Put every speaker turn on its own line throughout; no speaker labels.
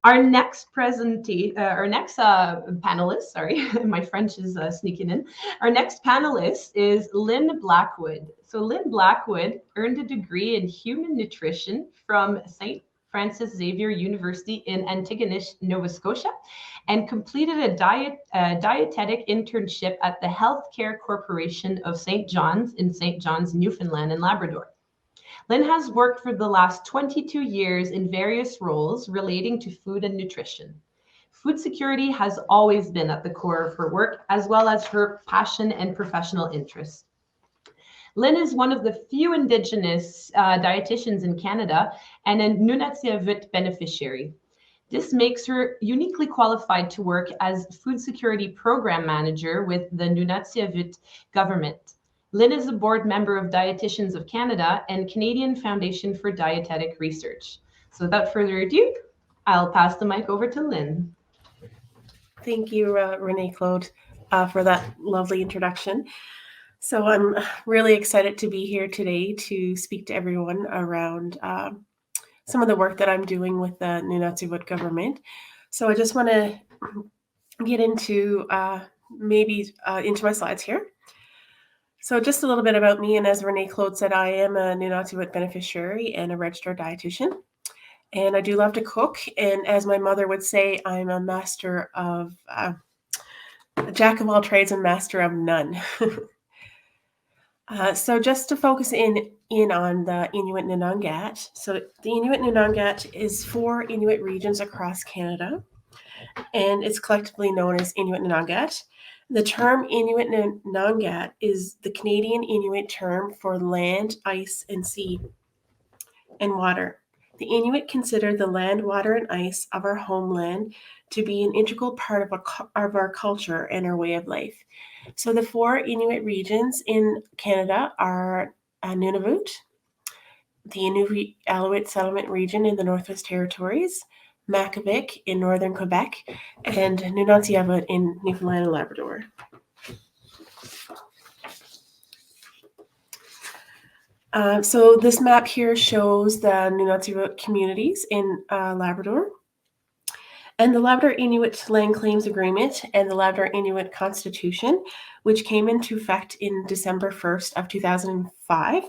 Our next panelist, sorry, my French is sneaking in. Our next panelist is Lynn Blackwood. So Lynn Blackwood earned a degree in human nutrition from St. Francis Xavier University in Antigonish, Nova Scotia, and completed a dietetic internship at the Healthcare Corporation of St. John's in St. John's, Newfoundland and Labrador. Lynn has worked for the last 22 years in various roles relating to food and nutrition. Food security has always been at the core of her work, as well as her passion and professional interests. Lynn is one of the few Indigenous dietitians in Canada and a Nunatsiavut beneficiary. This makes her uniquely qualified to work as Food Security Program Manager with the Nunatsiavut Government. Lynn is a board member of Dietitians of Canada and Canadian Foundation for Dietetic Research. So without further ado, I'll pass the mic over to Lynn.
Thank you, Renee-Claude, for that lovely introduction. So I'm really excited to be here today to speak to everyone around some of the work that I'm doing with the Nunatsiavut Government. So I just want to get into into my slides here. So just a little bit about me, and as Renee-Claude said, I am a Nunatsiavut beneficiary and a registered dietitian. And I do love to cook, and as my mother would say, I'm a master of, a jack of all trades and master of none. So just to focus in on the Inuit Nunangat. So the Inuit Nunangat is 4 Inuit regions across Canada, and it's collectively known as Inuit Nunangat. The term Inuit Nunangat is the Canadian Inuit term for land, ice, and sea, and water. The Inuit consider the land, water, and ice of our homeland to be an integral part of our culture and our way of life. So the 4 Inuit regions in Canada are Nunavut, the Inuit Settlement region in the Northwest Territories, Makivik in northern Quebec, and Nunatsiavut in Newfoundland and Labrador. So this map here shows the Nunatsiavut communities in Labrador. And the Labrador Inuit Land Claims Agreement and the Labrador Inuit Constitution, which came into effect in December 1st of 2005,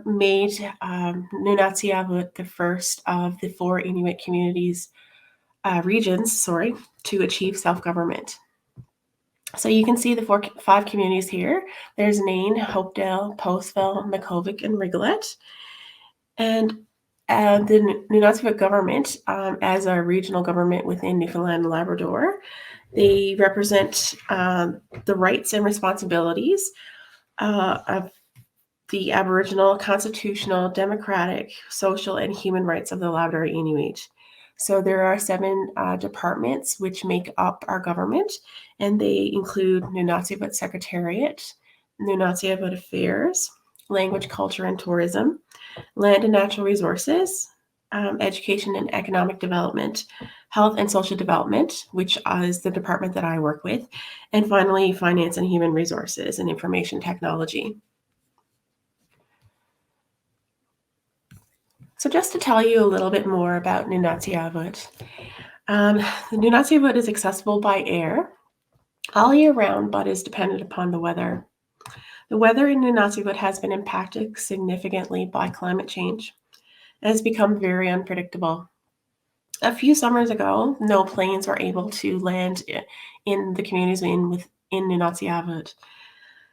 made Nunatsiavut the first of the 4 Inuit regions to achieve self-government. So you can see the 5 communities here. There's Nain, Hopedale, Postville, Makivik, and Rigolet. And the Nunatsiavut Government, as a regional government within Newfoundland and Labrador, they represent the rights and responsibilities of the Aboriginal, constitutional, democratic, social, and human rights of the Labrador Inuit. So there are 7 departments which make up our government, and they include Nunatsiavut Secretariat, Nunatsiavut Affairs, Language, Culture, and Tourism, Land and Natural Resources, Education and Economic Development, Health and Social Development, which is the department that I work with, and finally, Finance and Human Resources and Information Technology. So just to tell you a little bit more about Nunatsiavut. The Nunatsiavut is accessible by air all year round, but is dependent upon the weather. The weather in Nunatsiavut has been impacted significantly by climate change and has become very unpredictable. A few summers ago, no planes were able to land in the communities in Nunatsiavut.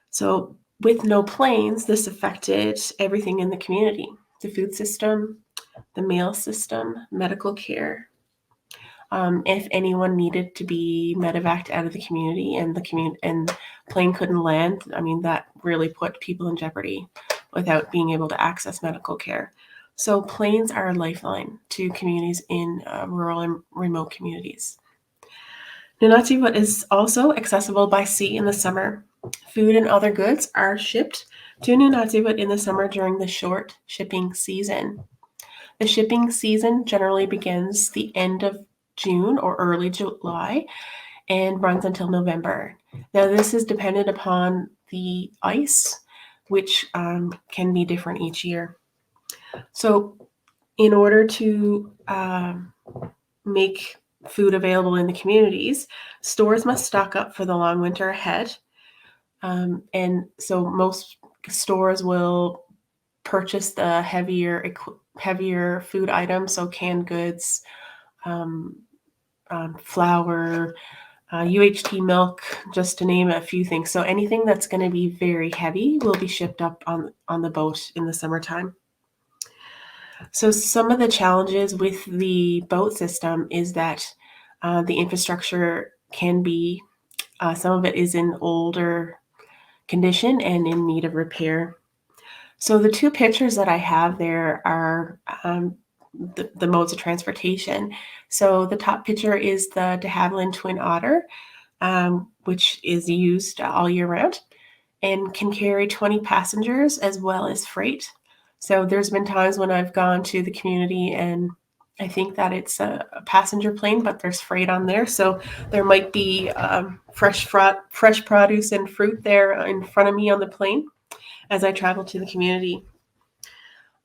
So with no planes, this affected everything in the community. The food system, the mail system, medical care. If anyone needed to be medevaced out of the community and the plane couldn't land, that really put people in jeopardy without being able to access medical care. So planes are a lifeline to communities in rural and remote communities. Nunatsiavut is also accessible by sea in the summer. Food and other goods are shipped to Nunatsiavut in the summer during the short shipping season. The shipping season generally begins the end of June or early July and runs until November. Now, this is dependent upon the ice, which can be different each year. So in order to make food available in the communities, stores must stock up for the long winter ahead. And so most stores will purchase the heavier food items, so canned goods, flour, UHT milk, just to name a few things. So anything that's going to be very heavy will be shipped up on the boat in the summertime. So some of the challenges with the boat system is that the infrastructure can be, some of it is in older condition and in need of repair. So the two pictures that I have there are the modes of transportation. So the top picture is the de Havilland Twin Otter, which is used all year round and can carry 20 passengers as well as freight. So there's been times when I've gone to the community and I think that it's a passenger plane, but there's freight on there. So there might be fresh produce and fruit there in front of me on the plane as I travel to the community.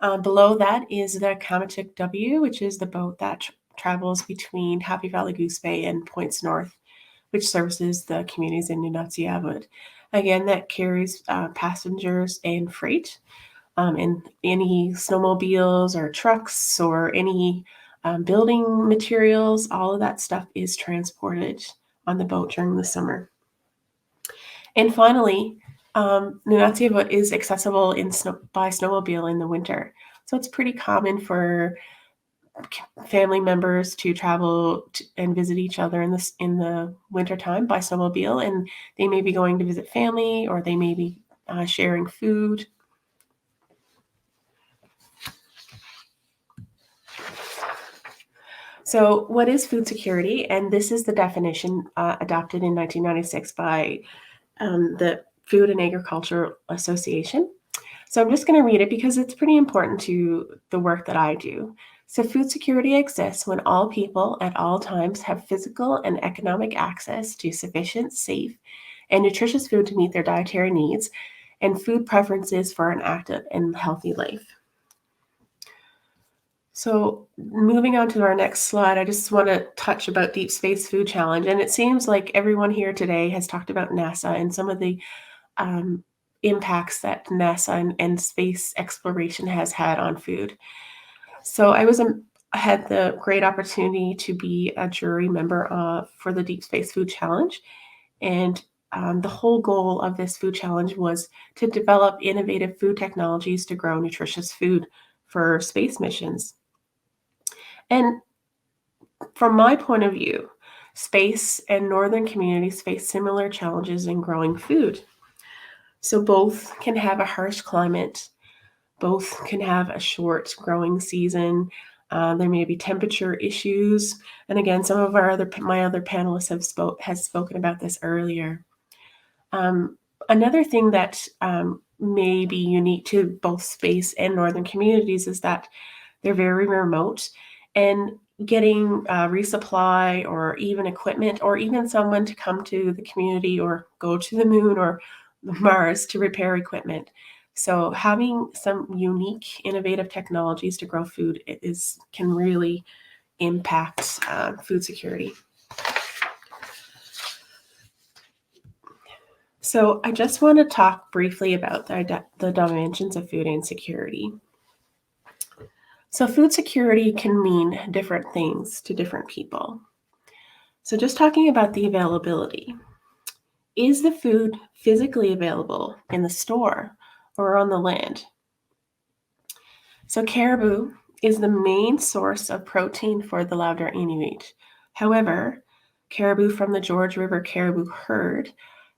Below that is the Kamatik W, which is the boat that travels between Happy Valley Goose Bay and Points North, which services the communities in Nunatsiavut. Again, that carries passengers and freight, and any snowmobiles or trucks or any building materials, all of that stuff is transported on the boat during the summer. And finally, Nunatsiavut is accessible by snowmobile in the winter. So it's pretty common for family members to travel and visit each other in the wintertime by snowmobile, and they may be going to visit family or they may be sharing food. So what is food security? And this is the definition adopted in 1996 by the Food and Agriculture Association. So I'm just going to read it because it's pretty important to the work that I do. So food security exists when all people at all times have physical and economic access to sufficient, safe, and nutritious food to meet their dietary needs and food preferences for an active and healthy life. So moving on to our next slide, I just want to touch about Deep Space Food Challenge. And it seems like everyone here today has talked about NASA and some of the impacts that NASA and space exploration has had on food. So I had the great opportunity to be a jury member for the Deep Space Food Challenge. And the whole goal of this food challenge was to develop innovative food technologies to grow nutritious food for space missions. And from my point of view, space and northern communities face similar challenges in growing food. So both can have a harsh climate, both can have a short growing season. There may be temperature issues, and again, some of my other panelists have spoken about this earlier. Another thing that may be unique to both space and northern communities is that they're very remote, and getting resupply or even equipment or even someone to come to the community or go to the moon or Mars to repair equipment. So having some unique, innovative technologies to grow food can really impact food security. So I just want to talk briefly about the dimensions of food insecurity. So food security can mean different things to different people. So just talking about the availability. Is the food physically available in the store or on the land? So caribou is the main source of protein for the Labrador Inuit. However, caribou from the George River caribou herd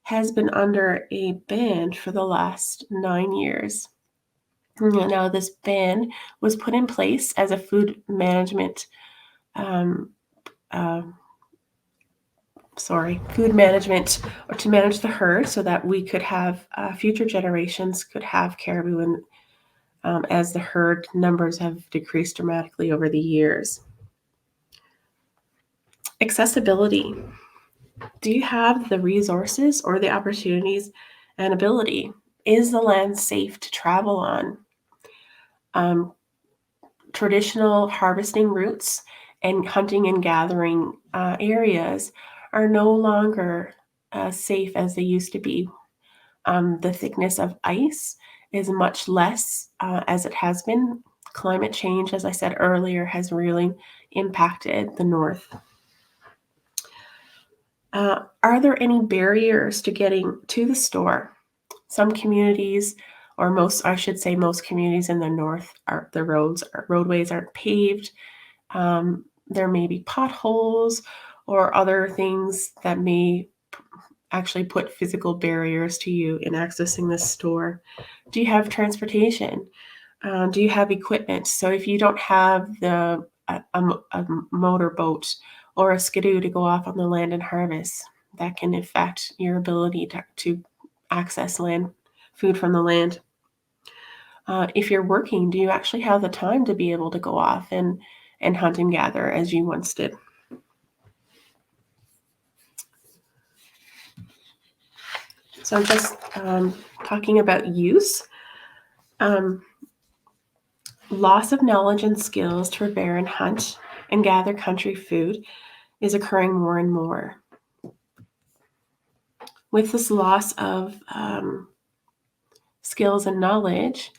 has been under a ban for the last 9 years. Now, this ban was put in place as a food management or to manage the herd so that we could have future generations could have caribou as the herd numbers have decreased dramatically over the years. Accessibility. Do you have the resources or the opportunities and ability? Is the land safe to travel on? Traditional harvesting routes and hunting and gathering areas are no longer as safe as they used to be. The thickness of ice is much less as it has been. Climate change, as I said earlier, has really impacted the north. Are there any barriers to getting to the store? Some communities, or most communities in the north, the roadways aren't paved. There may be potholes or other things that may actually put physical barriers to you in accessing this store. Do you have transportation? Do you have equipment? So if you don't have a motorboat or a skidoo to go off on the land and harvest, that can affect your ability to access food from the land. If you're working, do you actually have the time to be able to go off and hunt and gather as you once did? So just talking about use. Loss of knowledge and skills to prepare and hunt and gather country food is occurring more and more. With this loss of skills and knowledge,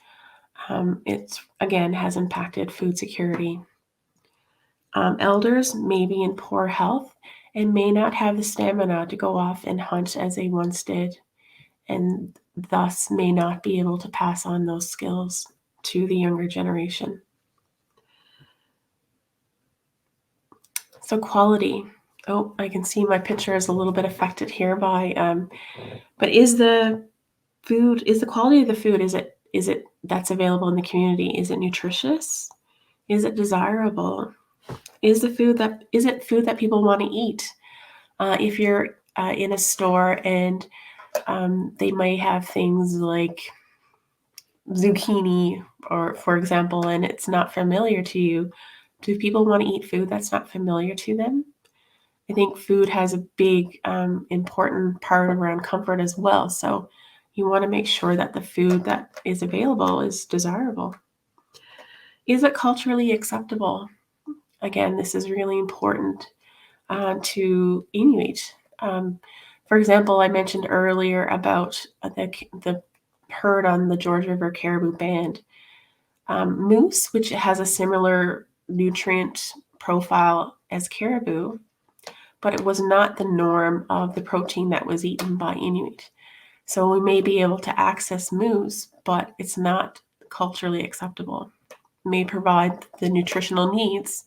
it again has impacted food security. Elders may be in poor health and may not have the stamina to go off and hunt as they once did, and thus may not be able to pass on those skills to the younger generation. So quality. Oh, I can see my picture is a little bit affected here by, but is the quality of the food, is it that's available in the community, is it nutritious? Is it desirable? Is it food that people want to eat? If you're in a store and they might have things like zucchini, or for example, and it's not familiar to you, do people want to eat food that's not familiar to them? I think food has a big, important part around comfort as well. So you want to make sure that the food that is available is desirable. Is it culturally acceptable? Again, this is really important to Inuit. For example, I mentioned earlier about the herd on the George River Caribou Band. Moose, which has a similar nutrient profile as caribou, but it was not the norm of the protein that was eaten by Inuit. So we may be able to access moose, but it's not culturally acceptable. It may provide the nutritional needs,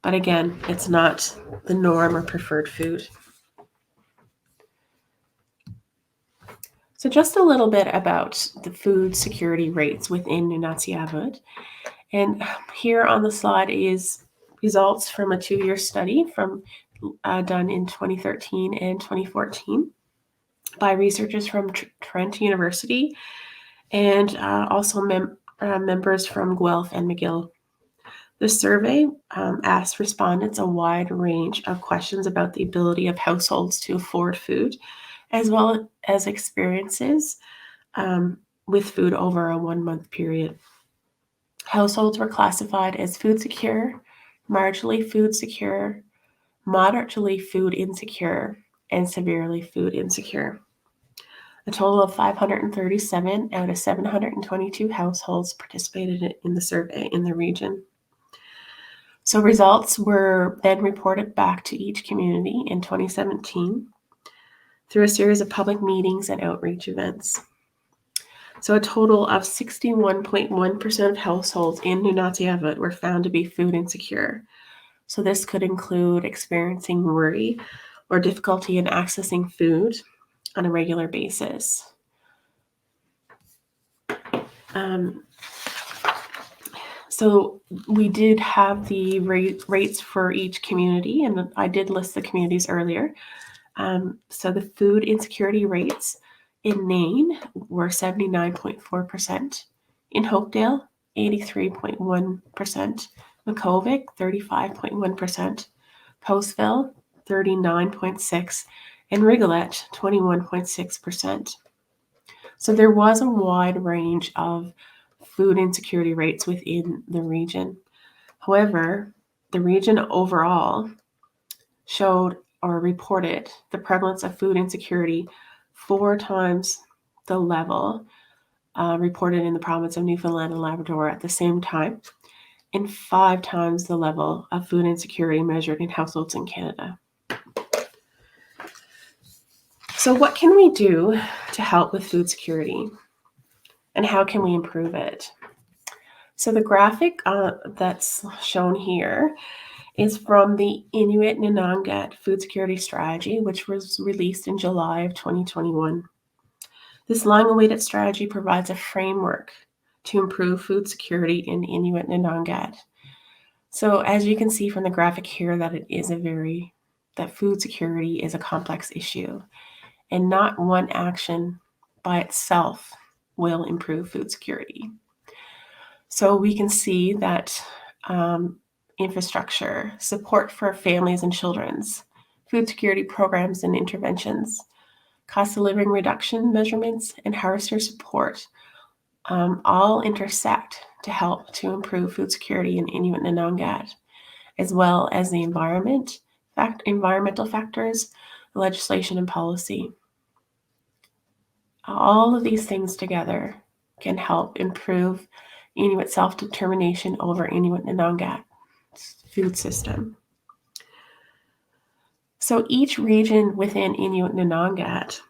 but again, it's not the norm or preferred food. So just a little bit about the food security rates within Nunatsiavut. And here on the slide is results from a 2-year study done in 2013 and 2014 by researchers from Trent University and also members from Guelph and McGill. The survey asked respondents a wide range of questions about the ability of households to afford food, as well as experiences with food over a 1-month period. Households were classified as food secure, marginally food secure, moderately food insecure, and severely food insecure. A total of 537 out of 722 households participated in the survey in the region. So results were then reported back to each community in 2017 through a series of public meetings and outreach events. So a total of 61.1% of households in Nunatsiavut were found to be food insecure. So this could include experiencing worry or difficulty in accessing food on a regular basis. So we did have the rates for each community, and I did list the communities earlier. So the food insecurity rates in Nain were 79.4%, in Hopedale 83.1%, Makkovik 35.1%, Postville 39.6%, and Rigolet 21.6%. So there was a wide range of food insecurity rates within the region. However, the region overall showed or reported the prevalence of food insecurity 4 times the level reported in the province of Newfoundland and Labrador at the same time, and 5 times the level of food insecurity measured in households in Canada. So what can we do to help with food security, and how can we improve it? So the graphic that's shown here is from the Inuit Nanangat Food Security Strategy, which was released in July of 2021. This long-awaited strategy provides a framework to improve food security in Inuit Nanangat. So as you can see from the graphic here, that food security is a complex issue, and not one action by itself will improve food security. So we can see that infrastructure, support for families and children's, food security programs and interventions, cost of living reduction measurements, and harvester support all intersect to help to improve food security in Inuit Nanangat, as well as the environmental factors, legislation, and policy. All of these things together can help improve Inuit self-determination over Inuit Nanangat's food system. So each region within Inuit Nanangat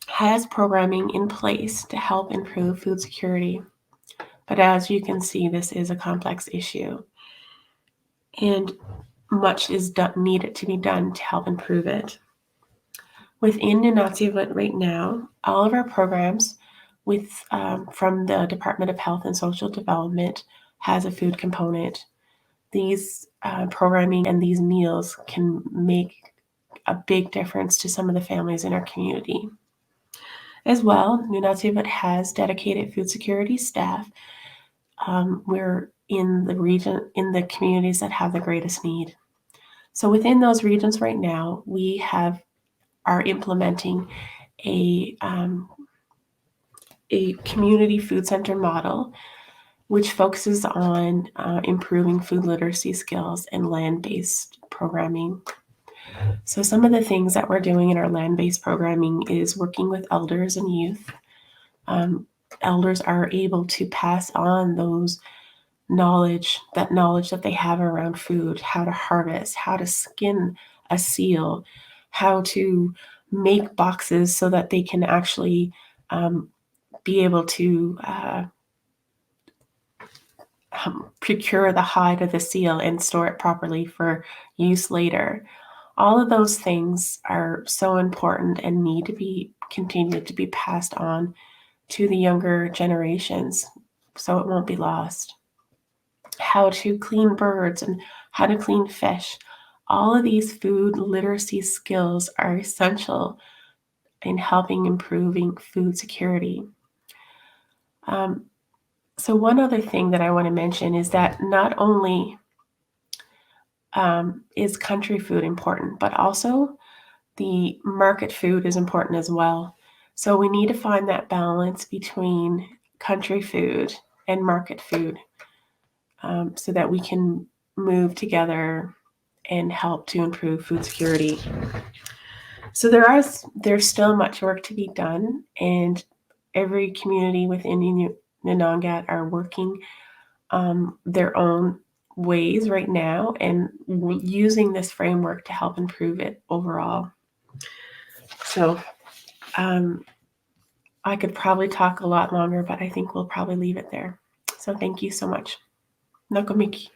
has programming in place to help improve food security. But as you can see, this is a complex issue, and much is needed to be done to help improve it. Within Nunatsiavut right now, all of our programs from the Department of Health and Social Development has a food component. These programming and these meals can make a big difference to some of the families in our community. As well, Nunatsiavut has dedicated food security staff. We're in the communities that have the greatest need. So within those regions right now, we are implementing a community food center model, which focuses on improving food literacy skills and land-based programming. So some of the things that we're doing in our land-based programming is working with elders and youth. Elders are able to pass on knowledge that they have around food, how to harvest, how to skin a seal, how to make boxes so that they can actually be able to procure the hide of the seal and store it properly for use later. All of those things are so important and need to be continued to be passed on to the younger generations so it won't be lost. How to clean birds and how to clean fish. All of these food literacy skills are essential in helping improving food security. So one other thing that I want to mention is that not only is country food important, but also the market food is important as well. So we need to find that balance between country food and market food so that we can move together and help to improve food security. So there's still much work to be done, and every community within Inuit Nanangat are working their own ways right now and using this framework to help improve it overall. So I could probably talk a lot longer, but I think we'll probably leave it there. So thank you so much. Nakamiki.